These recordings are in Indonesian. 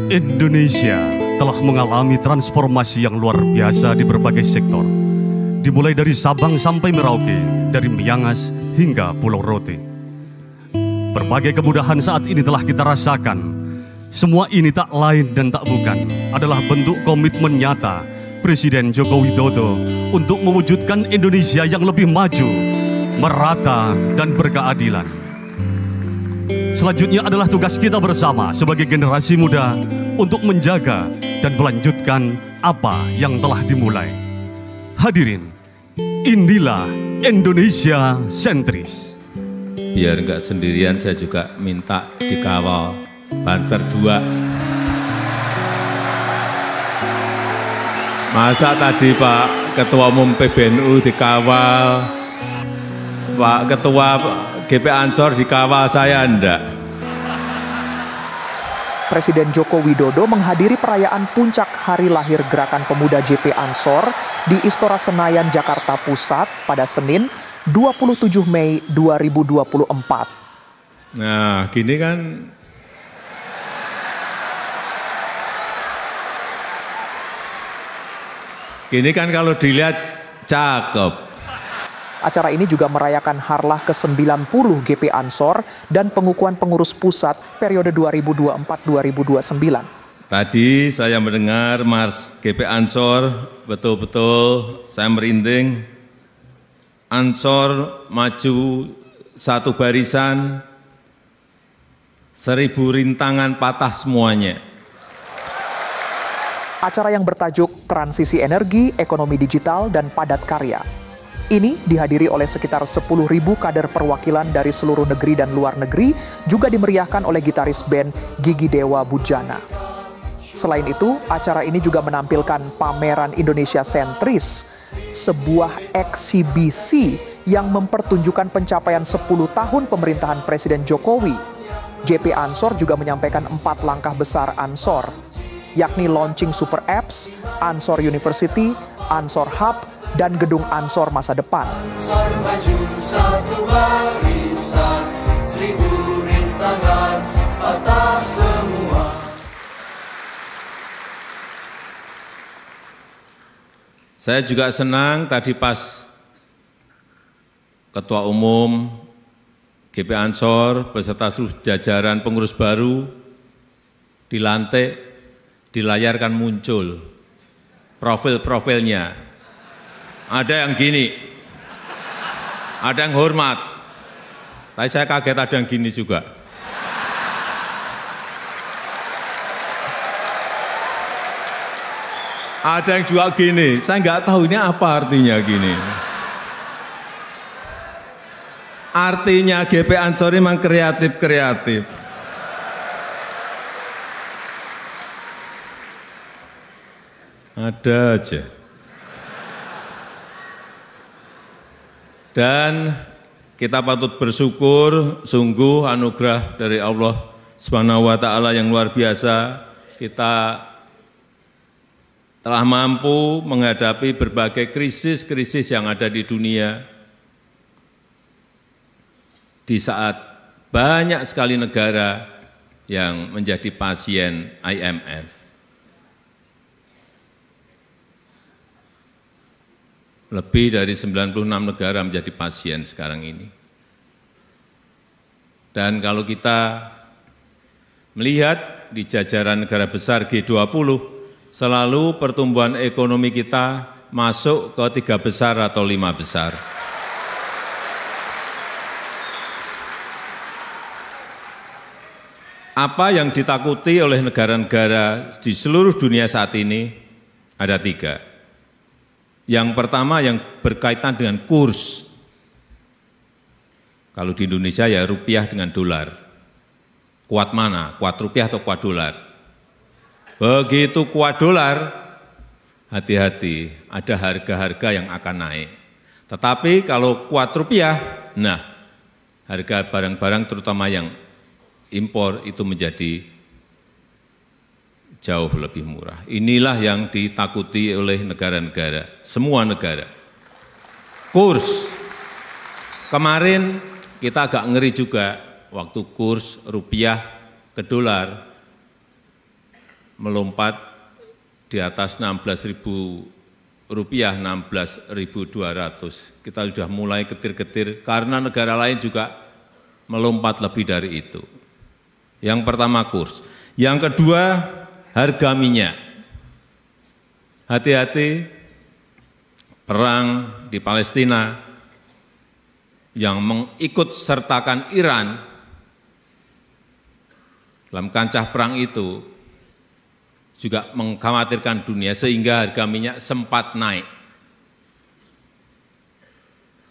Indonesia telah mengalami transformasi yang luar biasa di berbagai sektor. Dimulai dari Sabang sampai Merauke, dari Miangas hingga Pulau Rote. Berbagai kemudahan saat ini telah kita rasakan. Semua ini tak lain dan tak bukan adalah bentuk komitmen nyata Presiden Joko Widodo untuk mewujudkan Indonesia yang lebih maju, merata, dan berkeadilan. Selanjutnya adalah tugas kita bersama sebagai generasi muda untuk menjaga dan melanjutkan apa yang telah dimulai. Hadirin, inilah Indonesia sentris. Biar nggak sendirian, saya juga minta dikawal Banser 2. Masa tadi Pak Ketua Umum PBNU dikawal, Pak Ketua GP Ansor dikawal, saya enggak. Presiden Joko Widodo menghadiri perayaan puncak hari lahir Gerakan Pemuda JP Ansor di Istora Senayan, Jakarta Pusat pada Senin 27 Mei 2024. Nah, gini kan. Gini kan kalau dilihat cakep. Acara ini juga merayakan harlah ke-90 GP Ansor dan pengukuhan pengurus pusat periode 2024-2029. Tadi saya mendengar Mars GP Ansor, betul-betul saya merinding. Ansor maju satu barisan, 1000 rintangan patah semuanya. Acara yang bertajuk Transisi Energi, Ekonomi Digital, dan Padat Karya. Ini dihadiri oleh sekitar 10.000 kader perwakilan dari seluruh negeri dan luar negeri, juga dimeriahkan oleh gitaris band Gigi Dewa Bujana. Selain itu, acara ini juga menampilkan pameran Indonesia Sentris, sebuah eksibisi yang mempertunjukkan pencapaian 10 tahun pemerintahan Presiden Jokowi. JP Ansor juga menyampaikan 4 langkah besar Ansor, yakni launching super apps, Ansor University, Ansor Hub, dan gedung Ansor masa depan. Ansor maju satu barisan, 1000 rintangan patah semua. Saya juga senang tadi pas Ketua Umum GP Ansor beserta seluruh jajaran pengurus baru dilantik, dilayarkan muncul profil-profilnya. Ada yang gini, ada yang hormat, tapi saya kaget ada yang gini juga. Ada yang juga gini, saya nggak tahu ini apa artinya gini. Artinya GP Ansor memang kreatif-kreatif. Ada aja. Dan kita patut bersyukur, sungguh anugerah dari Allah Subhanahu wa Ta'ala yang luar biasa. Kita telah mampu menghadapi berbagai krisis-krisis yang ada di dunia. Di saat banyak sekali negara yang menjadi pasien IMF. Lebih dari 96 negara menjadi pasien sekarang ini. Dan kalau kita melihat di jajaran negara besar G20, selalu pertumbuhan ekonomi kita masuk ke 3 besar atau 5 besar. Apa yang ditakuti oleh negara-negara di seluruh dunia saat ini ada 3. Yang pertama yang berkaitan dengan kurs. Kalau di Indonesia ya rupiah dengan dolar. Kuat mana? Kuat rupiah atau kuat dolar? Begitu kuat dolar, hati-hati, ada harga-harga yang akan naik. Tetapi kalau kuat rupiah, nah harga barang-barang terutama yang impor itu menjadi jauh lebih murah. Inilah yang ditakuti oleh negara-negara, semua negara. Kurs, kemarin kita agak ngeri juga waktu kurs rupiah ke dolar melompat di atas Rp16.000, 16.200. Kita sudah mulai ketir-ketir karena negara lain juga melompat lebih dari itu. Yang pertama kurs. Yang kedua harga minyak. Hati-hati perang di Palestina yang mengikut sertakan Iran dalam kancah perang itu juga mengkhawatirkan dunia sehingga harga minyak sempat naik.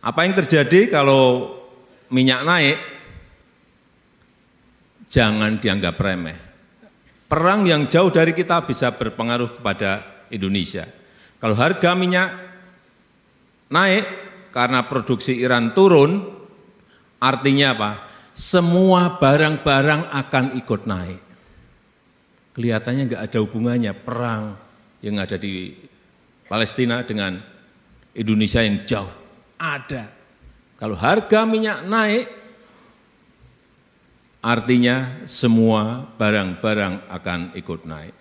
Apa yang terjadi kalau minyak naik? Jangan dianggap remeh. Perang yang jauh dari kita bisa berpengaruh kepada Indonesia. Kalau harga minyak naik karena produksi Iran turun, artinya apa? Semua barang-barang akan ikut naik. Kelihatannya nggak ada hubungannya perang yang ada di Palestina dengan Indonesia yang jauh. Ada. Kalau harga minyak naik, artinya semua barang-barang akan ikut naik.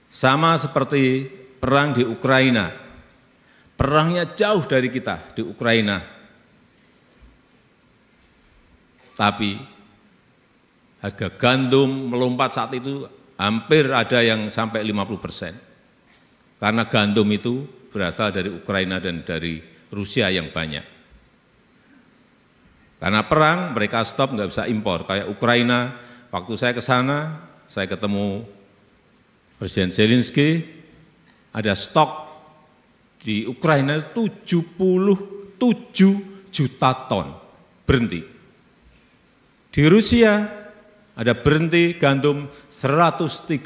Sama seperti perang di Ukraina. Perangnya jauh dari kita di Ukraina. Tapi harga gandum melompat saat itu hampir ada yang sampai 50%. Karena gandum itu berasal dari Ukraina dan dari Rusia yang banyak. Karena perang mereka stop, nggak bisa impor. Kayak Ukraina, waktu saya ke sana, saya ketemu Presiden Zelensky, ada stok di Ukraina 77 juta ton berhenti. Di Rusia ada berhenti gandum 130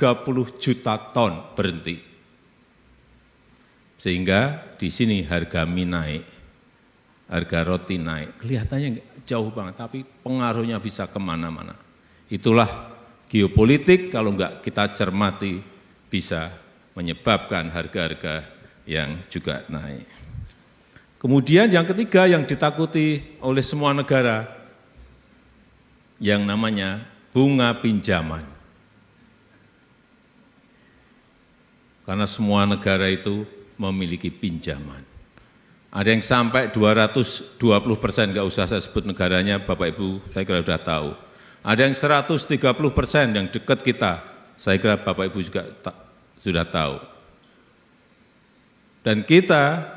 juta ton berhenti. Sehingga di sini harga mie naik, harga roti naik. Kelihatannya jauh banget, tapi pengaruhnya bisa kemana-mana. Itulah geopolitik kalau enggak kita cermati bisa menyebabkan harga-harga yang juga naik. Kemudian yang ketiga yang ditakuti oleh semua negara, yang namanya bunga pinjaman. Karena semua negara itu memiliki pinjaman. Ada yang sampai 220%, nggak usah saya sebut negaranya, Bapak Ibu saya kira sudah tahu. Ada yang 130% yang dekat kita, saya kira Bapak Ibu juga sudah tahu. Dan kita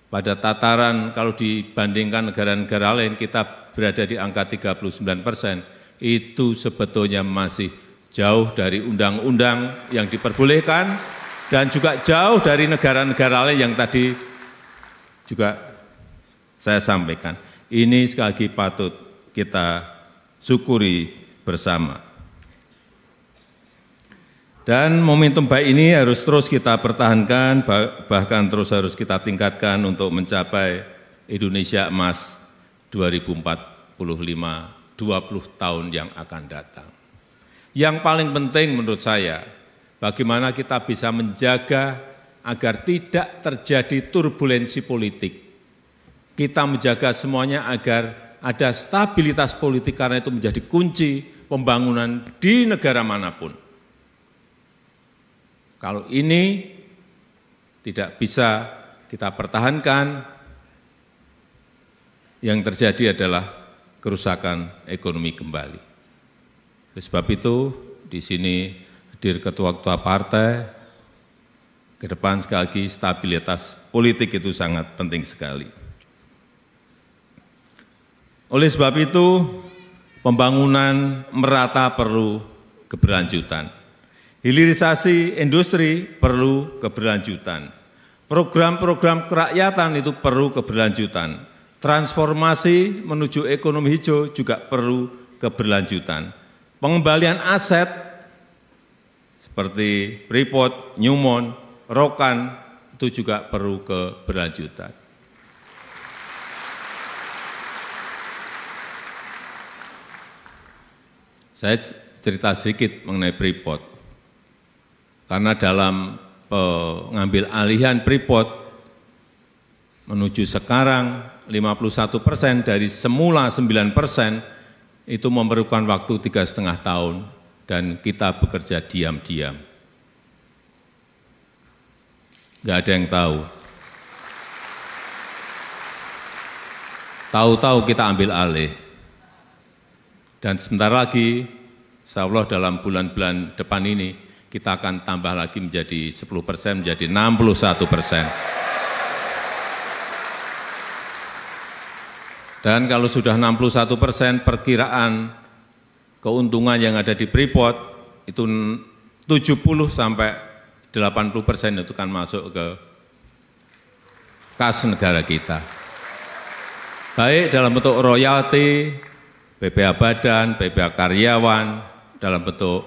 pada tataran kalau dibandingkan negara-negara lain, kita berada di angka 39%, itu sebetulnya masih jauh dari undang-undang yang diperbolehkan dan juga jauh dari negara-negara lain yang tadi juga saya sampaikan. Ini sekali lagi patut kita syukuri bersama. Dan momentum baik ini harus terus kita pertahankan, bahkan terus harus kita tingkatkan untuk mencapai Indonesia Emas 2045, 20 tahun yang akan datang. Yang paling penting menurut saya, bagaimana kita bisa menjaga agar tidak terjadi turbulensi politik. Kita menjaga semuanya agar ada stabilitas politik, karena itu menjadi kunci pembangunan di negara manapun. Kalau ini tidak bisa kita pertahankan, yang terjadi adalah kerusakan ekonomi kembali. Oleh sebab itu, di sini hadir ketua-ketua partai, ke depan sekali lagi stabilitas politik itu sangat penting sekali. Oleh sebab itu, pembangunan merata perlu keberlanjutan. Hilirisasi industri perlu keberlanjutan. Program-program kerakyatan itu perlu keberlanjutan. Transformasi menuju ekonomi hijau juga perlu keberlanjutan. Pengembalian aset seperti Freeport, Newmont, Rokan itu juga perlu keberlanjutan. Saya cerita sedikit mengenai Freeport. Karena dalam pengambil alihan Freeport menuju sekarang 51% dari semula 9% itu memerlukan waktu 3,5 tahun. dan kita bekerja diam-diam. Nggak ada yang tahu. Tahu-tahu kita ambil alih. Dan sebentar lagi, insya Allah dalam bulan-bulan depan ini, kita akan tambah lagi menjadi 10%, menjadi 61%. Dan kalau sudah 61%, perkiraan keuntungan yang ada di Freeport itu 70 sampai 80% itu kan masuk ke kas negara kita. Baik dalam bentuk royalti, BPH badan, BPH karyawan, dalam bentuk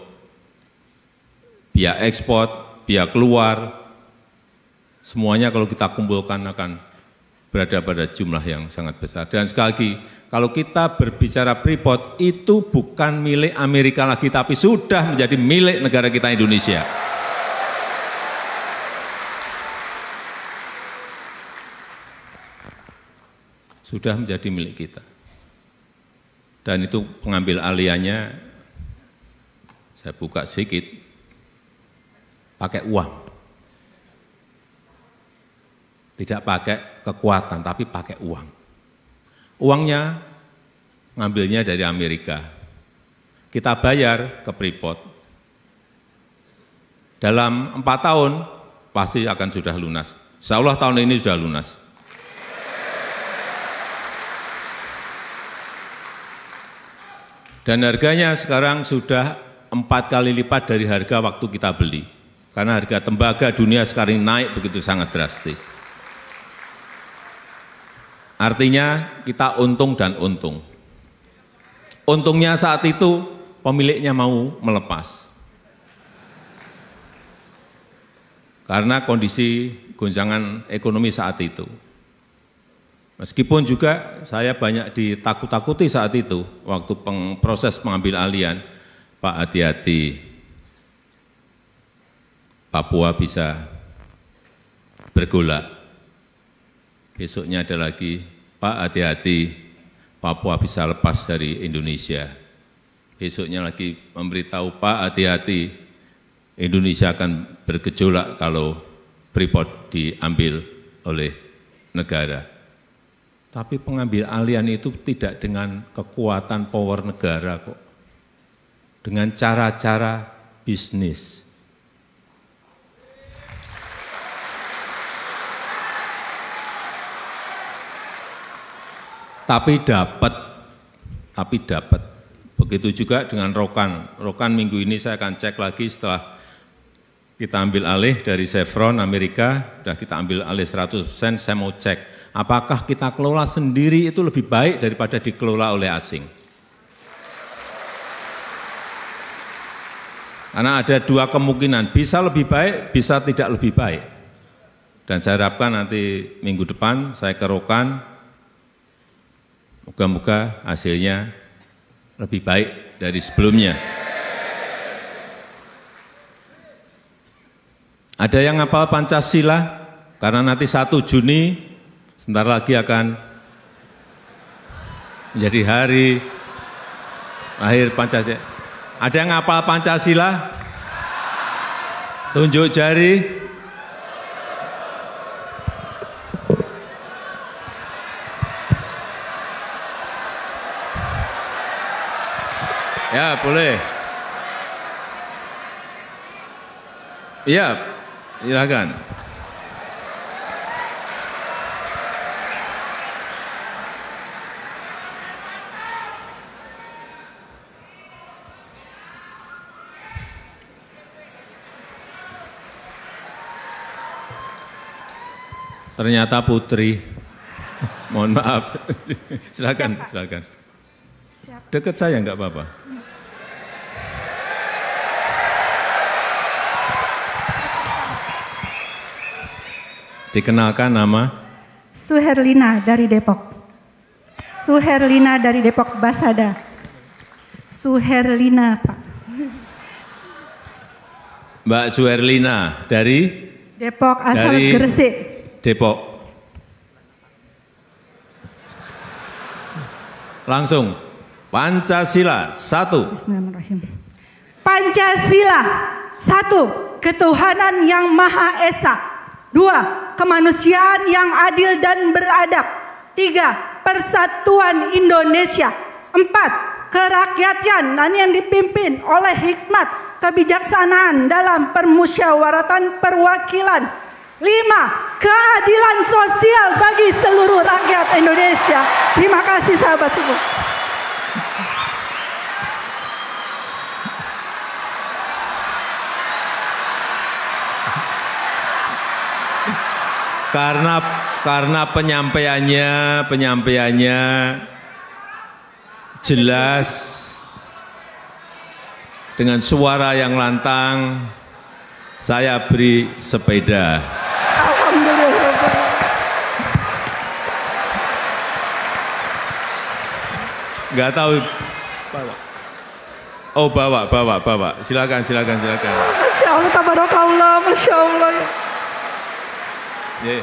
biaya ekspor, biaya keluar, semuanya kalau kita kumpulkan akan berada pada jumlah yang sangat besar. Dan sekali lagi, kalau kita berbicara Freeport, itu bukan milik Amerika lagi, tapi sudah menjadi milik negara kita Indonesia. Sudah menjadi milik kita. Dan itu pengambil alihannya, saya buka sedikit, pakai uang. Tidak pakai kekuatan, tapi pakai uang. Uangnya ngambilnya dari Amerika. Kita bayar ke Freeport. Dalam 4 tahun pasti akan sudah lunas. Insya Allah tahun ini sudah lunas. Dan harganya sekarang sudah 4 kali lipat dari harga waktu kita beli. Karena harga tembaga dunia sekarang naik begitu sangat drastis. Artinya kita untung dan untung. Untungnya saat itu pemiliknya mau melepas. Karena kondisi gonjangan ekonomi saat itu. Meskipun juga saya banyak ditakut-takuti saat itu, waktu proses pengambil alihan, Pak hati-hati, Papua bisa bergolak. Besoknya ada lagi, Pak hati-hati, Papua bisa lepas dari Indonesia. Besoknya lagi memberitahu, Pak hati-hati, Indonesia akan bergejolak kalau Freeport diambil oleh negara. Tapi pengambil alihan itu tidak dengan kekuatan power negara kok. Dengan cara-cara bisnis. Tapi dapat. Begitu juga dengan Rokan. Rokan minggu ini saya akan cek lagi setelah kita ambil alih dari Chevron Amerika, sudah kita ambil alih 100%, saya mau cek. Apakah kita kelola sendiri itu lebih baik daripada dikelola oleh asing? Karena ada 2 kemungkinan, bisa lebih baik, bisa tidak lebih baik. Dan saya harapkan nanti minggu depan saya ke Rokan, moga-moga hasilnya lebih baik dari sebelumnya. Ada yang hafal Pancasila? Karena nanti 1 Juni, sebentar lagi akan menjadi hari lahir Pancasila. Ada yang hafal Pancasila? Tunjuk jari. Ya, boleh. Iya, silakan. Ternyata putri. Mohon maaf. Silakan, silakan. Dekat saya enggak apa-apa. Dikenalkan nama? Suherlina dari Depok. Suherlina dari Depok, Basada. Suherlina, Pak. Mbak Suherlina dari? Depok, asal dari Gresik. Depok. Langsung, Pancasila 1. Bismillahirrahmanirrahim. Pancasila. 1. Ketuhanan yang Maha Esa. 2. Kemanusiaan yang adil dan beradab. 3. Persatuan Indonesia. 4. Kerakyatan dan yang dipimpin oleh hikmat kebijaksanaan dalam permusyawaratan perwakilan. 5. Keadilan sosial bagi seluruh rakyat Indonesia. Terima kasih sahabat semua. Karena penyampaiannya jelas dengan suara yang lantang, saya beri sepeda. Alhamdulillah. Nggak tahu. Oh, bawa. Silakan. Masya Allah, tabarakallah, Masya Allah. Yeah.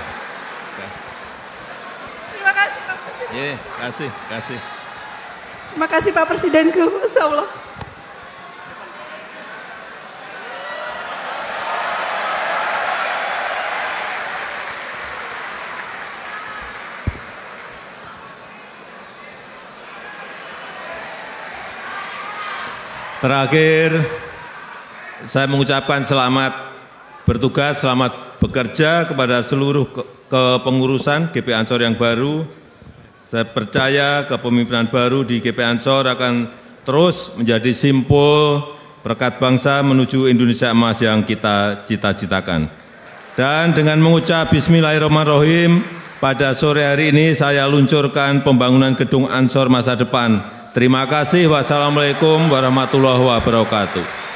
Terima kasih Pak Presiden. Yeah, kasih. Terima kasih Pak Presidenku, Masya Allah. Terakhir, saya mengucapkan selamat bertugas, selamat bekerja kepada seluruh kepengurusan GP Ansor yang baru. Saya percaya kepemimpinan baru di GP Ansor akan terus menjadi simpul berkat bangsa menuju Indonesia emas yang kita cita-citakan. Dan dengan mengucap Bismillahirrahmanirrahim, pada sore hari ini saya luncurkan pembangunan gedung Ansor masa depan. Terima kasih. Wassalamualaikum warahmatullahi wabarakatuh.